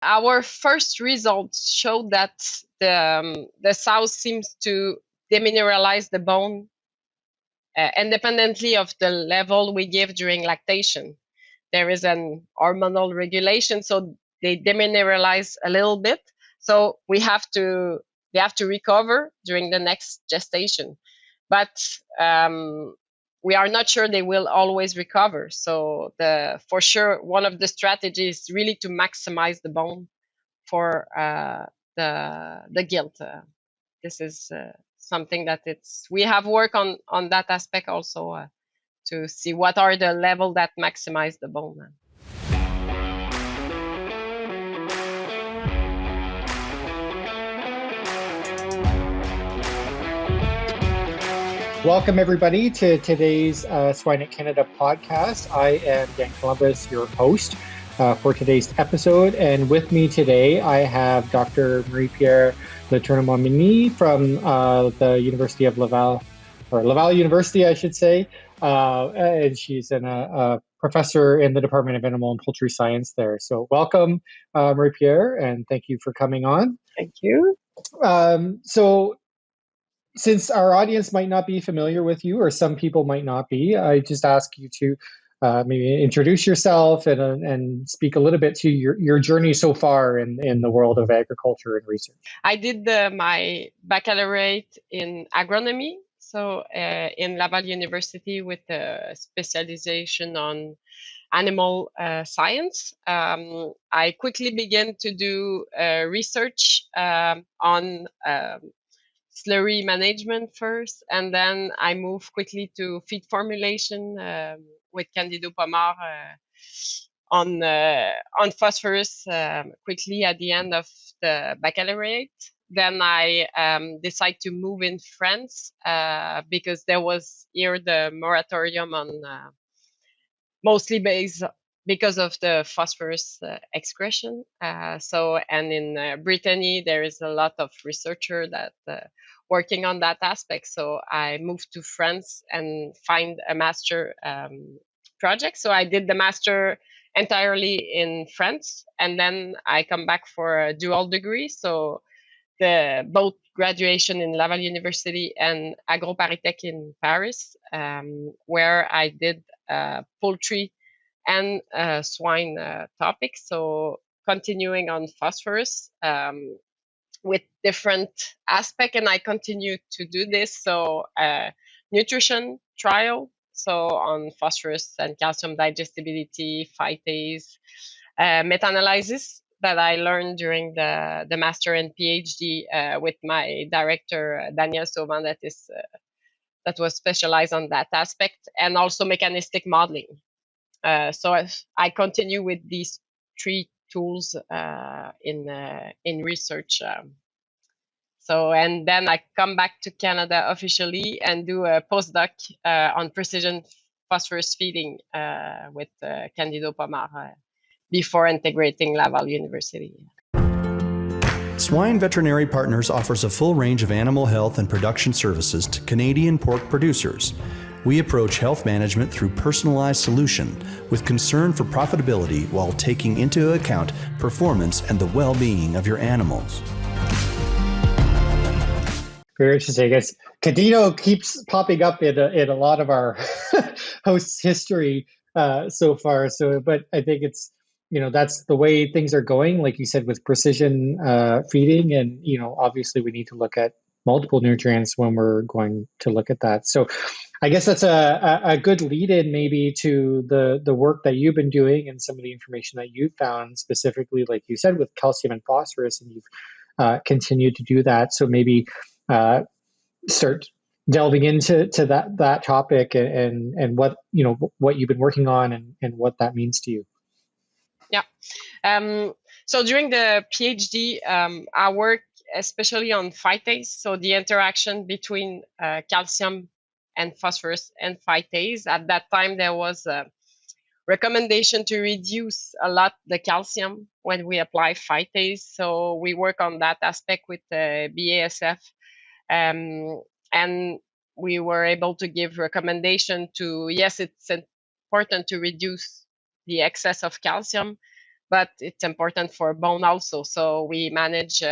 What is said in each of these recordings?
Our first results showed that the sows seems to demineralize the bone independently of the level we give during lactation. There is an hormonal regulation, so they demineralize a little bit. So they have to recover during the next gestation, but we are not sure they will always recover. So for sure, one of the strategies is really to maximize the bone for the gilt. This is something that we have work on that aspect also to see what are the level that maximize the bone. Welcome, everybody, to today's Swine Canada podcast. I am Dan Columbus, your host for today's episode. And with me today, I have Dr. Marie-Pierre Létourneau Montminy from the University of Laval, or Laval University, I should say. And she's a professor in the Department of Animal and Poultry Science there. So welcome, Marie-Pierre, and thank you for coming on. Thank you. Since our audience might not be familiar with you, or some people might not be, I just ask you to maybe introduce yourself and speak a little bit to your journey so far in the world of agriculture and research. I did my baccalaureate in agronomy, so in Laval University with a specialization on animal science. I quickly began to do research on slurry management first, and then I moved quickly to feed formulation with Candido Pomar on phosphorus quickly at the end of the baccalaureate. Then I decided to move in France because there was here the moratorium on mostly based because of the phosphorus excretion. And in Brittany, there is a lot of researcher that working on that aspect. So I moved to France and find a master project. So I did the master entirely in France, and then I come back for a dual degree. So both graduation in Laval University and AgroParisTech in Paris, where I did poultry and swine topics. So continuing on phosphorus with different aspect, and I continue to do this. So nutrition trial, so on phosphorus and calcium digestibility, phytase, meta-analysis that I learned during the master and PhD with my director Daniel Sauvan, that was specialized on that aspect, and also mechanistic modeling. So I continue with these three tools in research. And then I come back to Canada officially and do a postdoc on precision phosphorus feeding with Candido Pomar before integrating Laval University. Swine Veterinary Partners offers a full range of animal health and production services to Canadian pork producers. We approach health management through personalized solution with concern for profitability while taking into account performance and the well-being of your animals. Very interesting. I guess Candido keeps popping up in a lot of our hosts' history so far. But I think it's, that's the way things are going, like you said, with precision feeding. And, obviously we need to look at multiple nutrients when we're going to look at that. So I guess that's a good lead in maybe to the work that you've been doing and some of the information that you've found specifically, like you said, with calcium and phosphorus, and you've continued to do that. So maybe start delving into that topic and what you've been working on and what that means to you. Yeah. So during the PhD, I work especially on phytase, so the interaction between calcium and phosphorus and phytase. At that time, there was a recommendation to reduce a lot the calcium when we apply phytase. So we work on that aspect with BASF. And we were able to give recommendation to, yes, it's important to reduce the excess of calcium, but it's important for bone also. So we manage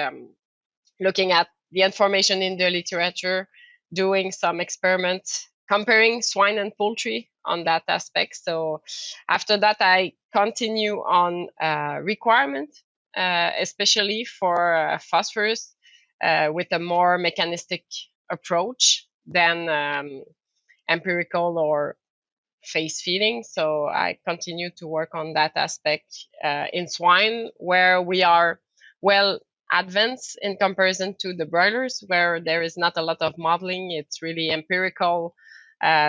looking at the information in the literature, doing some experiments, comparing swine and poultry on that aspect. So after that, I continue on requirement, especially for phosphorus, with a more mechanistic approach than empirical or phase feeding. So I continue to work on that aspect in swine, where we are well advanced in comparison to the broilers, where there is not a lot of modeling. It's really empirical.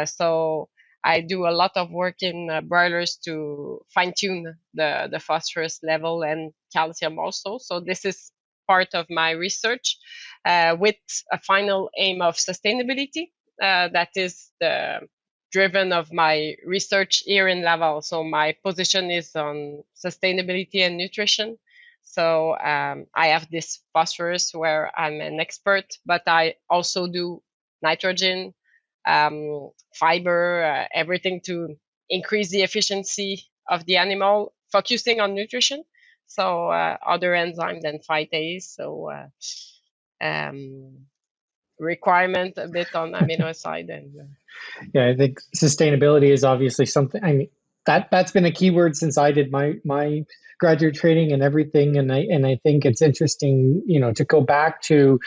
So I do a lot of work in broilers to fine tune the phosphorus level and calcium also. So this is part of my research with a final aim of sustainability. That is the driven of my research here in Laval. So my position is on sustainability and nutrition. So I have this phosphorus where I'm an expert, but I also do nitrogen, fiber, everything to increase the efficiency of the animal, focusing on nutrition. So other enzymes than phytase. So requirement a bit on amino acid and Yeah, I think sustainability is obviously something. I mean, that's been a keyword since I did my graduate training and everything. And I think it's interesting, to go back to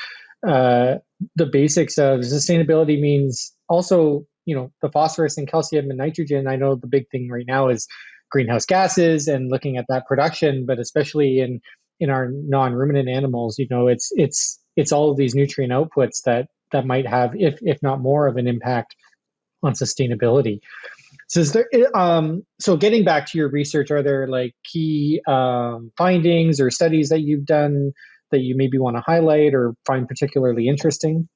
the basics of sustainability means also, the phosphorus and calcium and nitrogen. I know the big thing right now is greenhouse gases and looking at that production, but especially in our non-ruminant animals, it's all of these nutrient outputs that might have, if not more of an impact on sustainability. So so getting back to your research, are there like key findings or studies that you've done that you maybe want to highlight or find particularly interesting?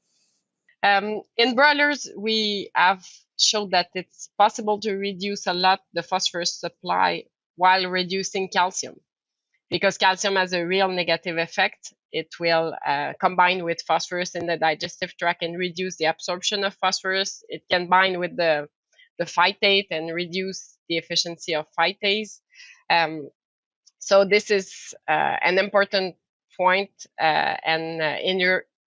In broilers, we have showed that it's possible to reduce a lot the phosphorus supply while reducing calcium, because calcium has a real negative effect. It will combine with phosphorus in the digestive tract and reduce the absorption of phosphorus. It can bind with the phytate and reduce the efficiency of phytase. So this is an important point. And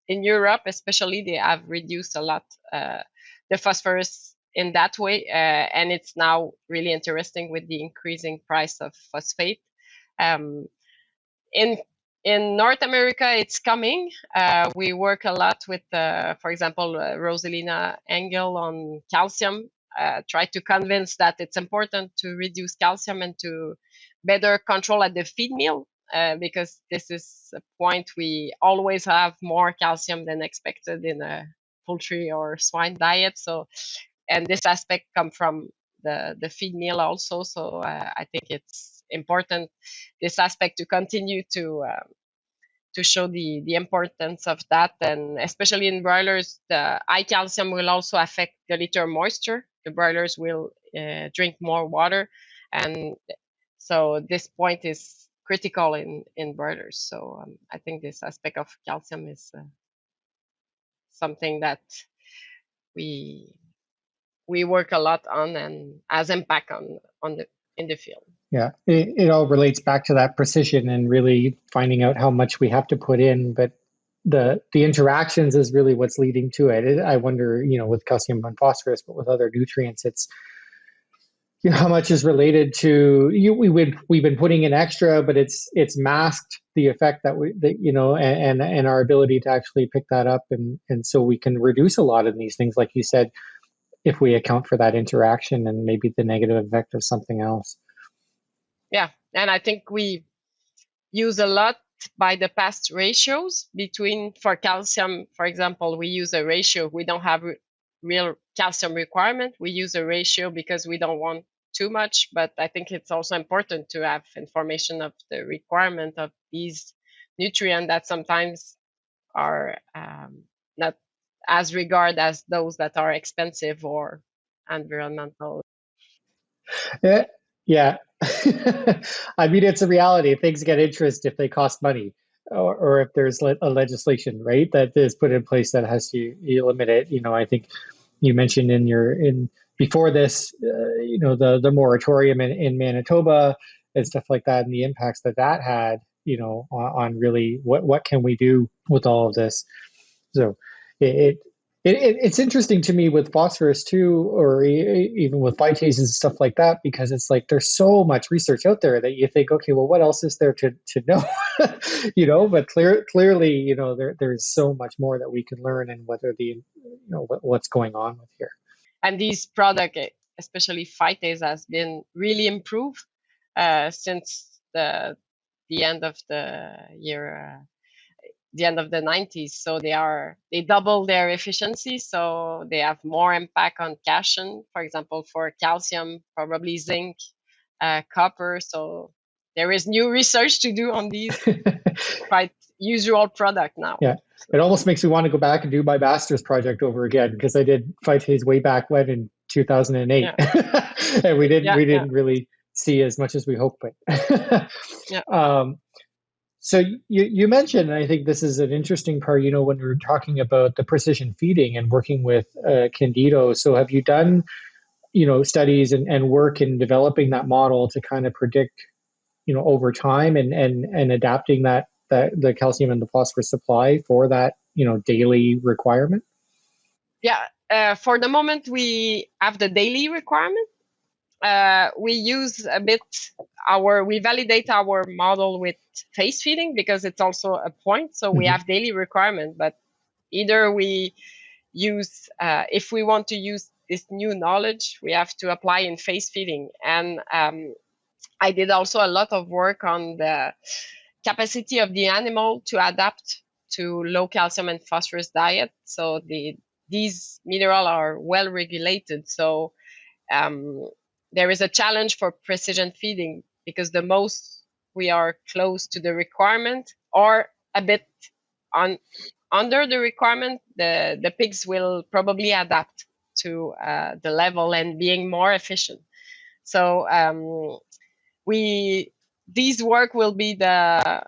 in Europe, especially, they have reduced a lot the phosphorus in that way. And it's now really interesting with the increasing price of phosphate. In North America, it's coming. We work a lot with, for example, Rosalina Engel on calcium. Try to convince that it's important to reduce calcium and to better control at the feed meal, because this is a point we always have more calcium than expected in a poultry or swine diet. So, and this aspect come from the feed meal also. So I think it's important, this aspect, to continue to show the importance of that. And especially in broilers, the high calcium will also affect the litter moisture. The broilers will drink more water, and so this point is critical in broilers. So I think this aspect of calcium is something that we work a lot on and has impact on the in the field. Yeah, it all relates back to that precision and really finding out how much we have to put in, but the interactions is really what's leading to it. I wonder, with calcium and phosphorus, but with other nutrients, it's how much is related to we've been putting in extra, but it's masked the effect that and our ability to actually pick that up, and so we can reduce a lot of these things, like you said, if we account for that interaction and maybe the negative effect of something else. Yeah, and I think we use a lot by the past ratios between, for calcium, for example, we use a ratio. We don't have real calcium requirement. We use a ratio because we don't want too much, but I think it's also important to have information of the requirement of these nutrients that sometimes are not as regarded as those that are expensive or environmental. Yeah. I mean, it's a reality. Things get interest if they cost money, or if there's a legislation, right, that is put in place that has to limit it. I think you mentioned in before this, the moratorium in Manitoba, and stuff like that, and the impacts that that had, on really what can we do with all of this. So it, it's interesting to me with phosphorus too, or even with phytases and stuff like that, because it's like there's so much research out there that you think, okay, well, what else is there to know? But clearly, there's so much more that we can learn, and whether what's going on with here. And these product, especially phytase, has been really improved since the end of the year. The end of the 90s. So they double their efficiency. So they have more impact on cation, for example, for calcium, probably zinc, copper. So there is new research to do on these quite usual product now. Yeah. It almost makes me want to go back and do my master's project over again, because I did phytase way back when in 2008. Yeah. And we didn't really see as much as we hoped. But so you mentioned, and I think this is an interesting part, when we were talking about the precision feeding and working with Candido. So have you done, studies and work in developing that model to kind of predict, over time and adapting that the calcium and the phosphorus supply for that, daily requirement? Yeah. For the moment, we have the daily requirement. We use a bit we validate our model with phase feeding, because it's also a point. So we have daily requirement, but either we use, if we want to use this new knowledge, we have to apply in phase feeding. And I did also a lot of work on the capacity of the animal to adapt to low calcium and phosphorus diet. So these minerals are well regulated. So there is a challenge for precision feeding, because the most we are close to the requirement or a bit under the requirement, the pigs will probably adapt to the level and being more efficient. So these work will be the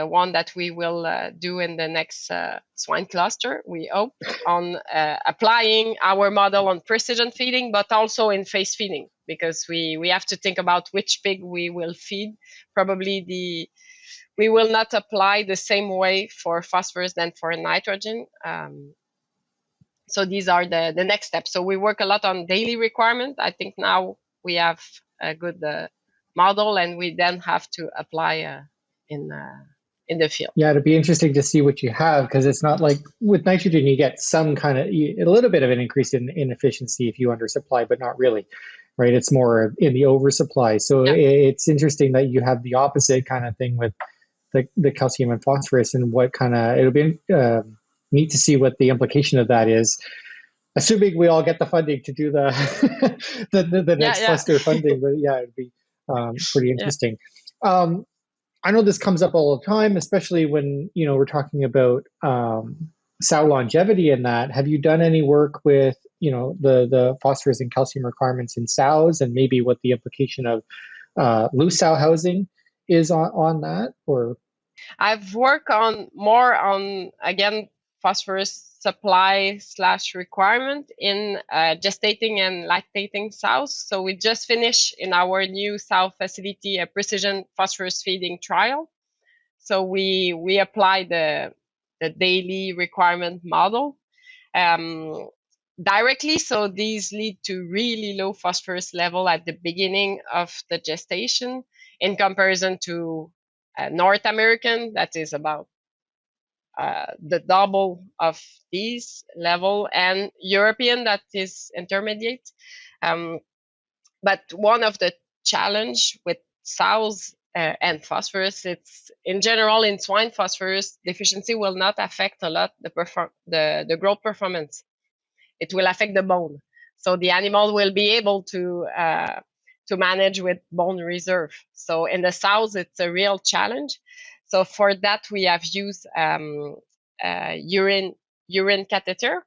one that we will do in the next swine cluster, we hope, on applying our model on precision feeding, but also in phase feeding, because we have to think about which pig we will feed. Probably we will not apply the same way for phosphorus than for nitrogen. So these are the next steps. So we work a lot on daily requirement. I think now we have a good model, and we then have to apply in the field. Yeah, it'd be interesting to see what you have, because it's not like with nitrogen you get some kind of a little bit of an increase in efficiency if you undersupply, but not really, right? It's more in the oversupply. So it's interesting that you have the opposite kind of thing with the calcium and phosphorus, and what kind of, it'll be neat to see what the implication of that is, assuming we all get the funding to do the next cluster funding. But yeah, it'd be pretty interesting. I know this comes up all the time, especially when we're talking about sow longevity and that. Have you done any work with the phosphorus and calcium requirements in sows, and maybe what the implication of loose sow housing is on that? Or I've worked more on again phosphorus supply / requirement in gestating and lactating sows. So we just finished in our new sow facility a precision phosphorus feeding trial. So we apply the daily requirement model directly. So these lead to really low phosphorus level at the beginning of the gestation, in comparison to North American, that is about the double of these level, and European, that is intermediate. But one of the challenge with sows and phosphorus, it's in general in swine, phosphorus deficiency will not affect a lot the growth performance. It will affect the bone. So the animal will be able to manage with bone reserve. So in the sows, it's a real challenge. So for that, we have used urine catheter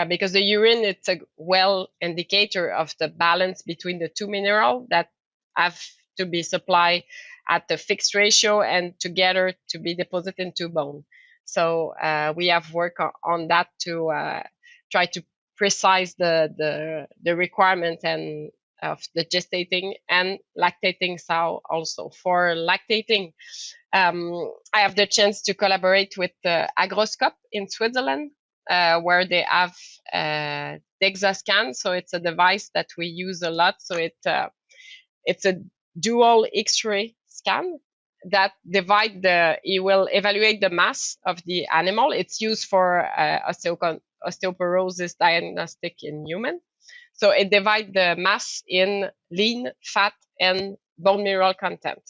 because the urine, it's a well indicator of the balance between the two minerals that have to be supplied at the fixed ratio and together to be deposited into bone. So we have worked on that to try to precise the requirement and of the gestating and lactating sow also. For lactating, I have the chance to collaborate with Agroscope in Switzerland, where they have DexaScan. So it's a device that we use a lot. So it's a dual X-ray scan that it will evaluate the mass of the animal. It's used for osteoporosis diagnostic in human. So it divides the mass in lean, fat, and bone mineral content.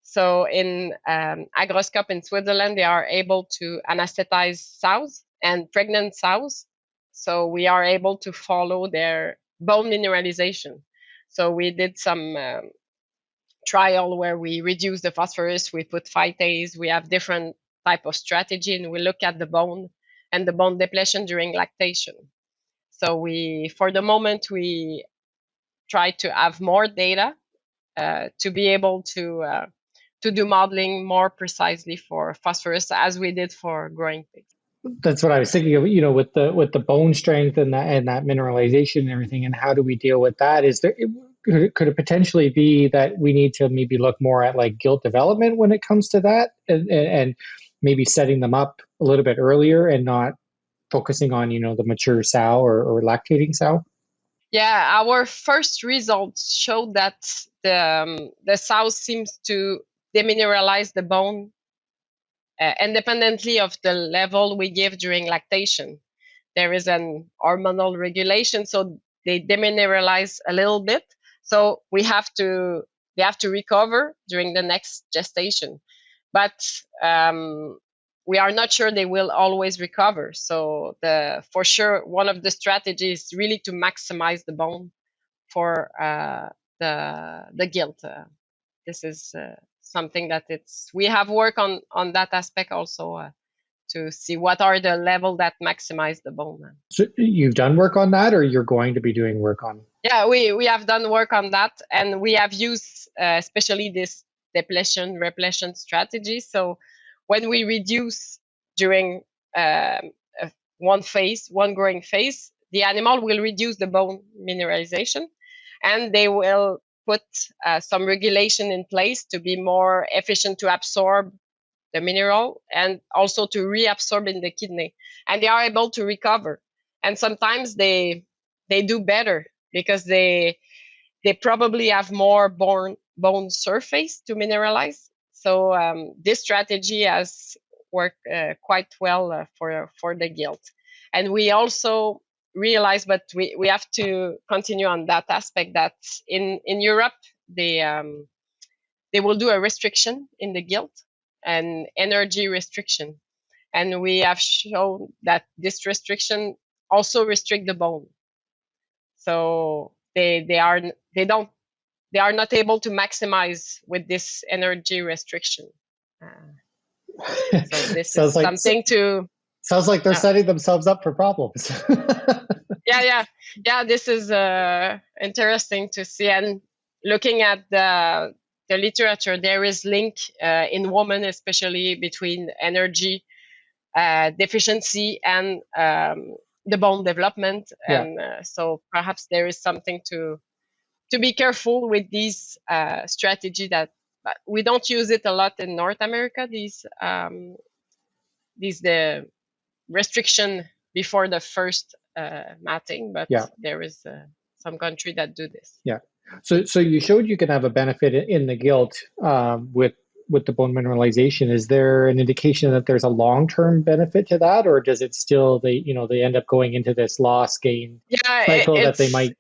So in Agroscope in Switzerland, they are able to anesthetize sows and pregnant sows. So we are able to follow their bone mineralization. So we did some trial where we reduce the phosphorus, we put phytase, we have different type of strategy, and we look at the bone and the bone depletion during lactation. So for the moment, we try to have more data to be able to do modeling more precisely for phosphorus as we did for growing pigs. That's what I was thinking of, you know, with the bone strength and that mineralization and everything, and how do we deal with that? Could it potentially be that we need to maybe look more at like gilt development when it comes to that, and maybe setting them up a little bit earlier and not focusing on, you know, the mature sow or lactating sow? Yeah, our first results showed that the sow seems to demineralize the bone independently of the level we give during lactation. There is an hormonal regulation, so they demineralize a little bit. So they have to recover during the next gestation. But we are not sure they will always recover. So for sure, one of the strategies is really to maximize the bone for the gilt. This is something that we have work on that aspect also to see what are the level that maximize the bone. So you've done work on that, or you're going to be doing work on? Yeah, we have done work on that, and we have used especially this depletion repletion strategy. So when we reduce during one growing phase, the animal will reduce the bone mineralization, and they will put some regulation in place to be more efficient to absorb the mineral and also to reabsorb in the kidney. And they are able to recover. And sometimes they do better because they probably have more bone surface to mineralize. So this strategy has worked quite well for the gilt. And we also realize, but we have to continue on that aspect, that in Europe, they will do a restriction in the gilt, an energy restriction. And we have shown that this restriction also restrict the bone. So they are not able to maximize with this energy restriction. So this is like something to... Sounds like they're setting themselves up for problems. Yeah. This is interesting to see. And looking at the literature, there is link in women, especially between energy deficiency and the bone development. Yeah. And so perhaps there is something to be careful with these strategy that we don't use it a lot in North America. The restriction before the first matting, but there is some country that do this. Yeah. So you showed you can have a benefit in the gilt with the bone mineralization. Is there an indication that there's a long-term benefit to that, or does it still they end up going into this loss gain cycle that they might?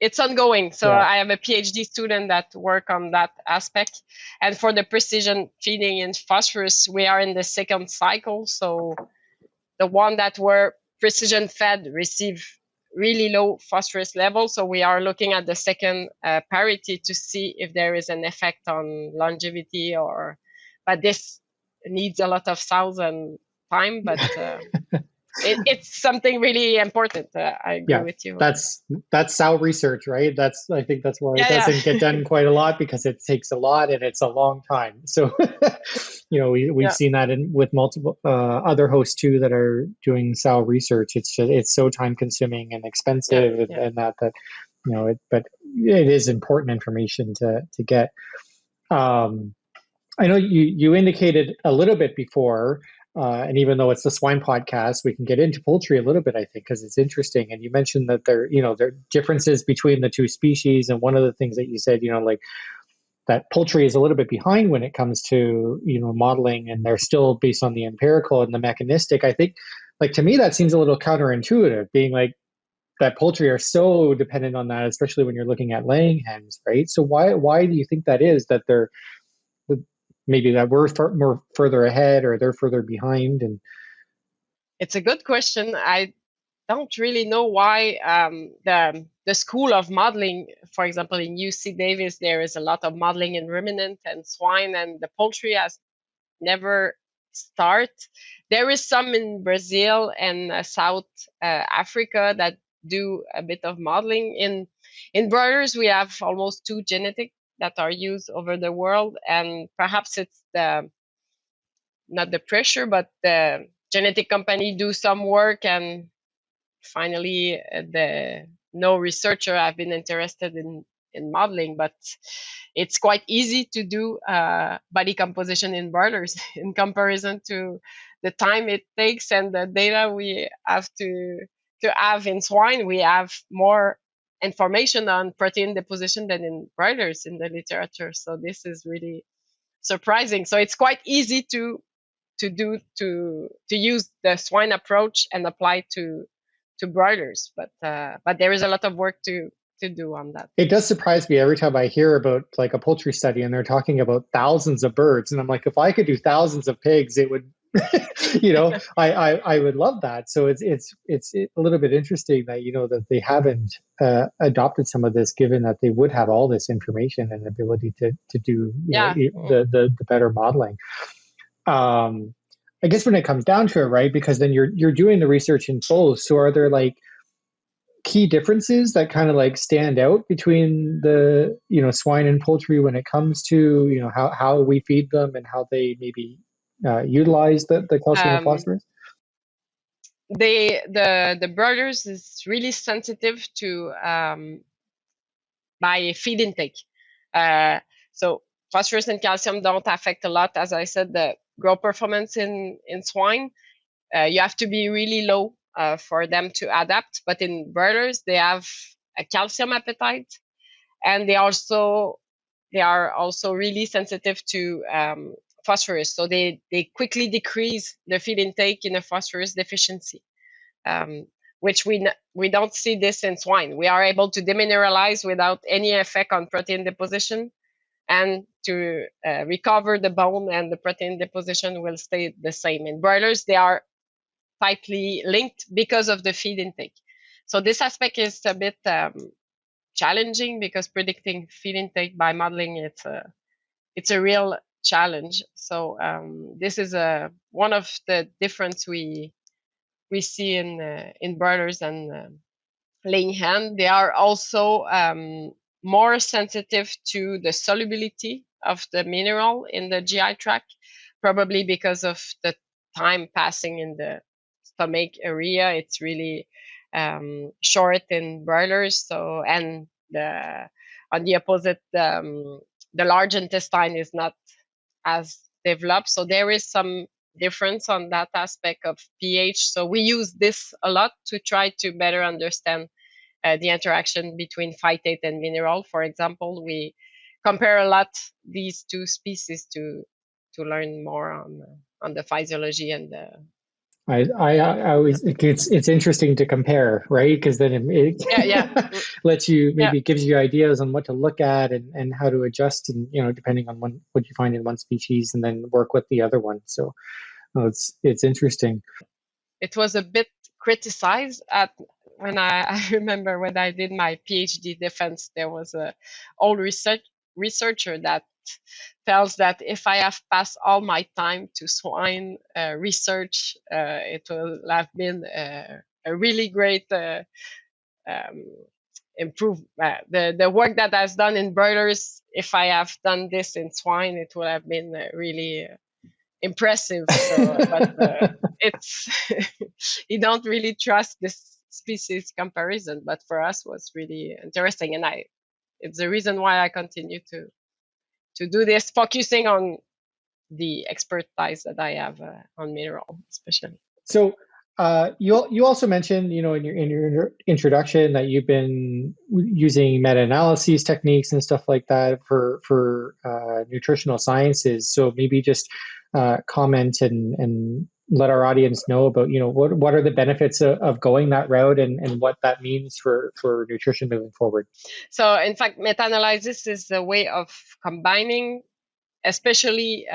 It's ongoing. So I have a PhD student that work on that aspect. And for the precision feeding in phosphorus, we are in the second cycle. So the one that were precision fed receive really low phosphorus level. So we are looking at the second parity to see if there is an effect on longevity but this needs a lot of sows and time, but it's something really important. I agree with you. That's sow research, right? I think that's why it doesn't get done quite a lot, because it takes a lot and it's a long time. So, we've seen that with multiple other hosts too that are doing sow research. It's so time consuming and expensive, and that but it is important information to get. I know you indicated a little bit before, and even though it's the swine podcast, we can get into poultry a little bit, I think, because it's interesting. And you mentioned that there are differences between the two species, and one of the things that you said, like that poultry is a little bit behind when it comes to modeling, and they're still based on the empirical and the mechanistic. I think, like, to me, that seems a little counterintuitive, being like that poultry are so dependent on that, especially when you're looking at laying hens, right? So why do you think that is, that they're maybe that we're more further ahead, or they're further behind? And It's a good question. I don't really know why the school of modeling, for example, in UC Davis, there is a lot of modeling in ruminant and swine, and the poultry has never start. There is some in Brazil and South Africa that do a bit of modeling. In broilers, we have almost 2 genetic that are used over the world, and perhaps it's not the pressure, but the genetic company do some work, and finally no researcher have been interested in modeling, but it's quite easy to do body composition in broilers in comparison to the time it takes and the data we have to have in swine. We have more information on protein deposition than in broilers in the literature, so this is really surprising. So it's quite easy to use the swine approach and apply to broilers, but there is a lot of work to do on that. it does surprise me every time I hear about like a poultry study and they're talking about thousands of birds, and I'm like, if I could do thousands of pigs, it would, I would love that. So it's a little bit interesting that that they haven't adopted some of this, given that they would have all this information and ability to do the better modeling. I guess when it comes down to it, right? Because then you're doing the research in both. So are there like key differences that kind of like stand out between the swine and poultry when it comes to how we feed them and how they maybe utilize the calcium and phosphorus? The broilers is really sensitive to by feed intake. So phosphorus and calcium don't affect a lot. As I said, the growth performance in swine, you have to be really low for them to adapt. But in broilers, they have a calcium appetite, and they are also really sensitive to phosphorus. So they quickly decrease the feed intake in a phosphorus deficiency, which we don't see this in swine. We are able to demineralize without any effect on protein deposition, and to recover the bone, and the protein deposition will stay the same. In broilers, they are tightly linked because of the feed intake. So this aspect is a bit challenging, because predicting feed intake by modeling, it's a real challenge. So this is one of the difference we see in broilers and laying hen. They are also more sensitive to the solubility of the mineral in the GI tract, probably because of the time passing in the stomach area. It's really short in broilers. So, and on the opposite, the large intestine is not as developed. So there is some difference on that aspect of pH. So we use this a lot to try to better understand the interaction between phytate and mineral. For example, we compare a lot these two species to learn more on the physiology and the. I always, it's interesting to compare, right? Because then it lets you, maybe gives you ideas on what to look at and how to adjust, and depending on what you find in one species, and then work with the other one. So it's interesting. It was a bit criticized when I remember when I did my PhD defense. There was a old researcher that tells that if I have passed all my time to swine research, it will have been a really great improvement. The work that I've done in broilers, if I have done this in swine, it would have been really impressive. So, but it's you don't really trust this species comparison, but for us was really interesting, and it's the reason why I continue to do this, focusing on the expertise that I have on mineral, especially. So you also mentioned, in your introduction that you've been using meta-analyses techniques and stuff like that for nutritional sciences. So maybe just comment and let our audience know about, what are the benefits of going that route and what that means for nutrition moving forward. So in fact, meta-analysis is a way of combining, especially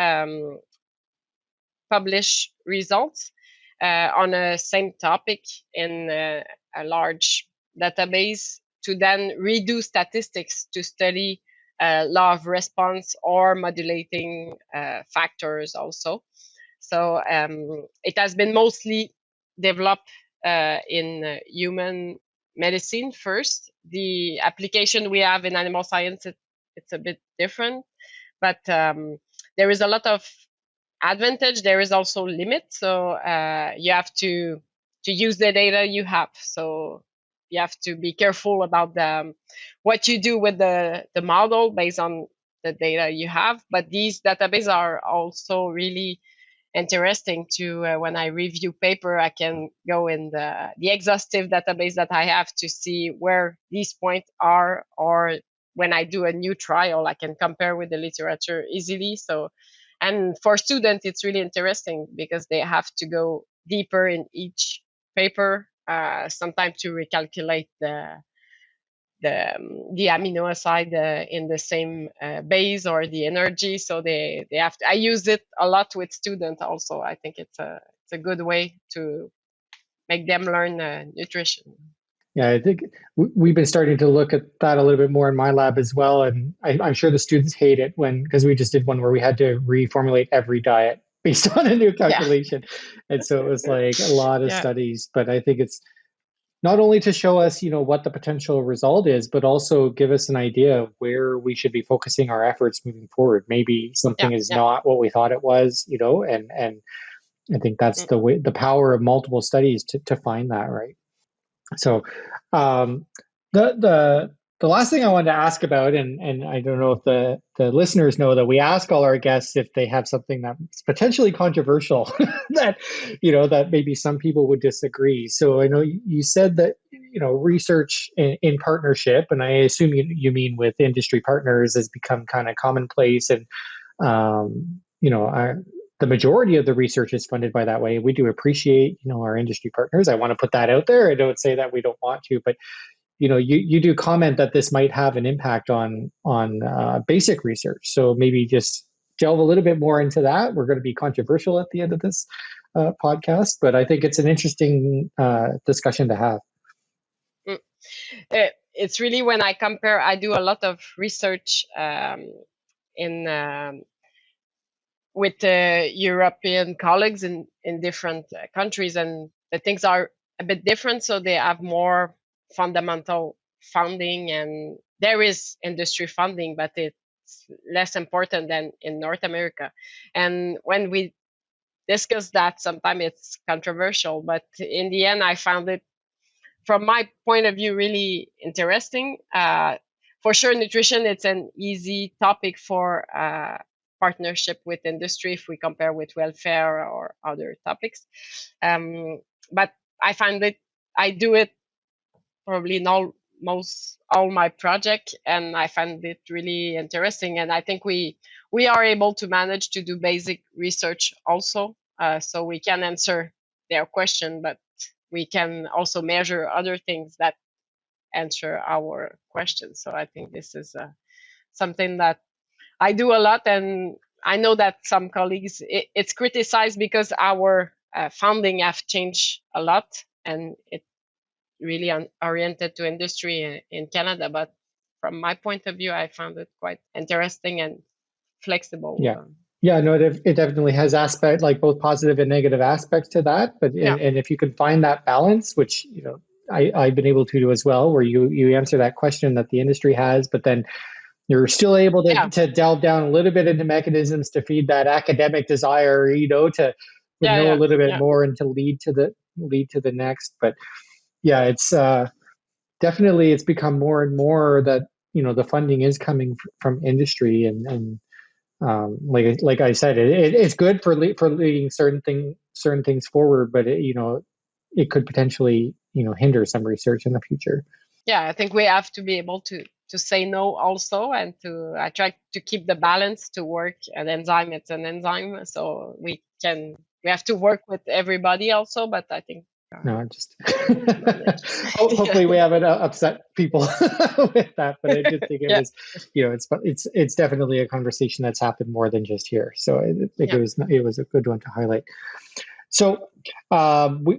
published results on a same topic in a large database to then redo statistics to study law of response or modulating factors also. So it has been mostly developed in human medicine first. The application we have in animal science, it's a bit different, but there is a lot of advantage. There is also limit. So you have to use the data you have. So you have to be careful about what you do with the model based on the data you have. But these databases are also really interesting to when I review paper, I can go in the exhaustive database that I have to see where these points are, or when I do a new trial, I can compare with the literature easily. So, and for students, it's really interesting because they have to go deeper in each paper, sometimes to recalculate the amino acid in the same base or the energy. So they have to, I use it a lot with students also. I think it's a good way to make them learn nutrition. Yeah, I think we've been starting to look at that a little bit more in my lab as well. And I'm sure the students hate it because we just did one where we had to reformulate every diet based on a new calculation. Yeah. And so it was like a lot of studies, but I think it's not only to show us, what the potential result is, but also give us an idea of where we should be focusing our efforts moving forward. Maybe something is not what we thought it was, and I think that's the power of multiple studies to find that, right? So the last thing I wanted to ask about, and I don't know if the listeners know that we ask all our guests if they have something that's potentially controversial that, that maybe some people would disagree. So I know you said that, research in partnership, and I assume you mean with industry partners, has become kind of commonplace. And, the majority of the research is funded by that way. We do appreciate, our industry partners. I want to put that out there. I don't say that we don't want to, but you do comment that this might have an impact on basic research. So maybe just delve a little bit more into that. We're going to be controversial at the end of this podcast, but I think it's an interesting discussion to have. It's really when I compare. I do a lot of research with European colleagues in different countries, and the things are a bit different. So they have more fundamental funding, and there is industry funding, but it's less important than in North America. And when we discuss that, sometimes it's controversial, but in the end, I found it, from my point of view, really interesting. For sure, nutrition, it's an easy topic for partnership with industry if we compare with welfare or other topics. But I find it, I do it probably in all my projects, and I find it really interesting. And I think we are able to manage to do basic research also, so we can answer their question, but we can also measure other things that answer our questions. So I think this is something that I do a lot, and I know that some colleagues, it's criticized because our funding have changed a lot, and it really oriented to industry in Canada. But from my point of view, I found it quite interesting and flexible. Yeah, no, it definitely has aspect, like both positive and negative aspects to that. But and if you can find that balance, which I've been able to do as well, where you answer that question that the industry has, but then you're still able to delve down a little bit into mechanisms to feed that academic desire, to know a little bit more and to lead to the next. But yeah, it's definitely it's become more and more that the funding is coming from industry, and like I said, it's good for leading certain things forward, but it could potentially hinder some research in the future. Yeah, I think we have to be able to say no also, and to I try to keep the balance to work. An enzyme, it's an enzyme, so we have to work with everybody also, but I think No, just manage. hopefully we haven't upset people with that, but I did think it Yeah, was, it's definitely a conversation that's happened more than just here. So I think yeah. it was a good one to highlight. So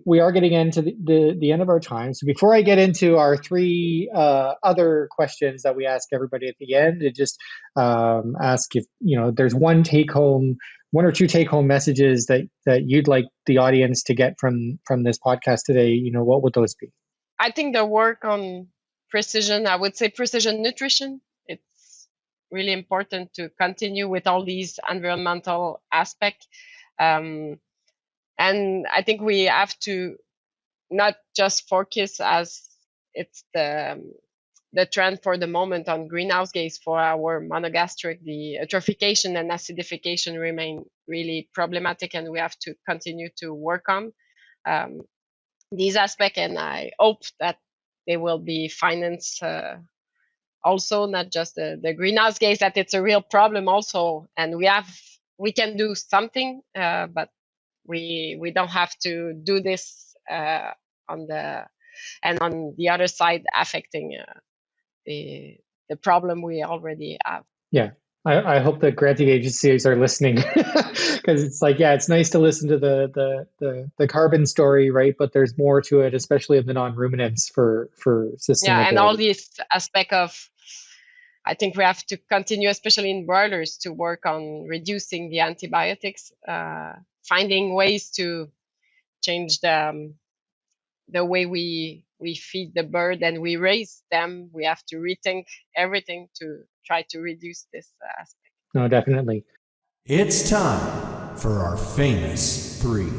we are getting into the end of our time. So before I get into our three other questions that we ask everybody at the end, to just ask if there's one or two take home messages that you'd like the audience to get from this podcast today. What would those be? I think the work on precision, I would say precision nutrition, it's really important to continue with all these environmental aspects. And I think we have to not just focus, as it's the trend for the moment, on greenhouse gas for our monogastric. The eutrophication and acidification remain really problematic, and we have to continue to work on um, these aspects. And I hope that they will be financed also, not just the greenhouse gas, that it's a real problem also, and we can do something, but we don't have to do this on the other side, affecting the problem we already have. Yeah, I hope that granting agencies are listening, because it's like, yeah, it's nice to listen to the carbon story, right? But there's more to it, especially of the non-ruminants for Yeah, and all sustainability. this aspect of, I think we have to continue, especially in broilers, to work on reducing the antibiotics, finding ways to change the way we feed the bird and we raise them. We have to rethink everything to try to reduce this aspect. No, definitely. It's time for our famous three.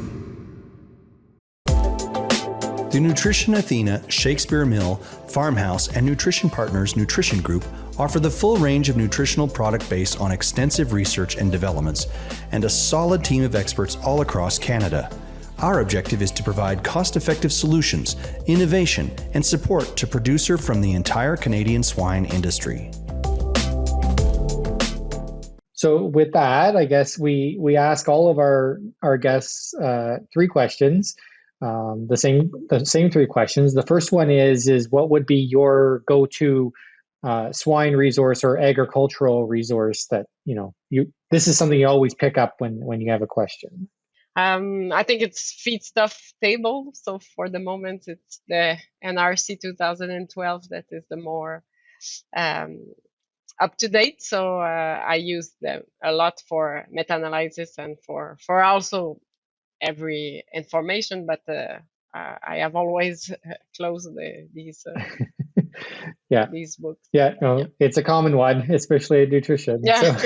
The Nutrition Athena, Shakespeare Mill, Farmhouse, and Nutrition Partners Nutrition Group offer the full range of nutritional product based on extensive research and developments, and a solid team of experts all across Canada. Our objective is to provide cost-effective solutions, innovation, and support to producer from the entire Canadian swine industry. So with that, I guess we ask all of our guests three questions. The same three questions. The first one is what would be your go-to swine resource or agricultural resource that this is something you always pick up when you have a question? I think it's feedstuff table. So for the moment, it's the NRC 2012 that is the more up to date. So I use them a lot for meta-analysis and for also every information. But I have always closed these Yeah. these books. Yeah, no, Yeah. it's a common one, especially in nutrition. Yeah.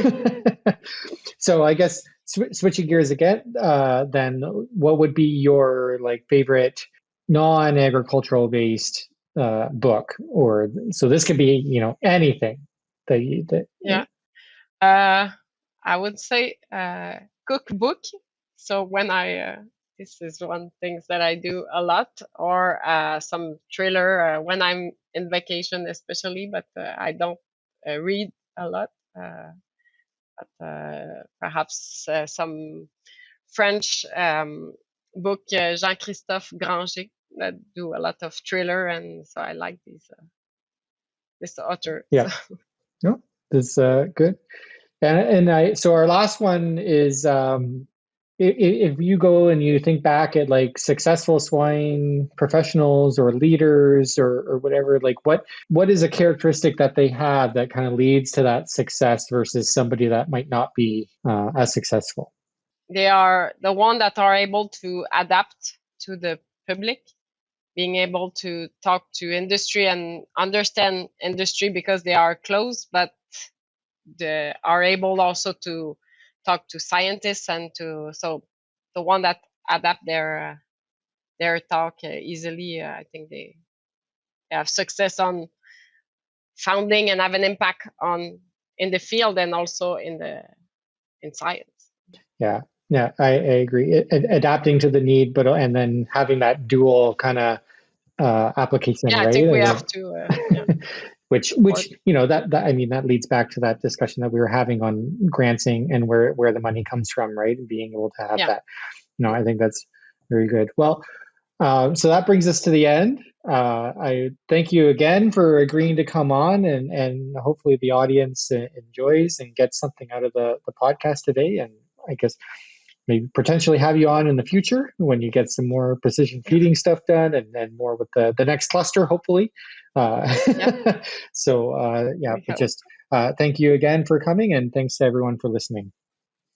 So I guess switching gears again, then what would be your favorite non-agricultural based book? Or so this could be anything that Yeah. I would say cookbook. So when this is one things that I do a lot, or some thriller when I'm in vacation, especially. But I don't read a lot. But perhaps some French book, Jean-Christophe Granger, that do a lot of thriller, and so I like this author. Yeah. So. No, that's good. And so our last one is if you go and you think back at successful swine professionals or leaders or whatever, what is a characteristic that they have that kind of leads to that success versus somebody that might not be as successful? They are the one that are able to adapt to the public, being able to talk to industry and understand industry because they are close, but they are able also to talk to scientists and so the one that adapt their talk easily. I think they have success on founding and have an impact on in the field and also in science. Yeah, yeah, I agree. Adapting to the need, but and then having that dual kind of application, Yeah, I right? think we have to which support. that I mean that leads back to that discussion that we were having on granting and where the money comes from, right? And being able to have Yeah. that. I think that's very good. Well, so that brings us to the end. I thank you again for agreeing to come on, and hopefully the audience enjoys and gets something out of the podcast today. And I guess maybe potentially have you on in the future when you get some more precision feeding stuff done and more with the next cluster, hopefully. Yeah. So, but just thank you again for coming, and thanks to everyone for listening.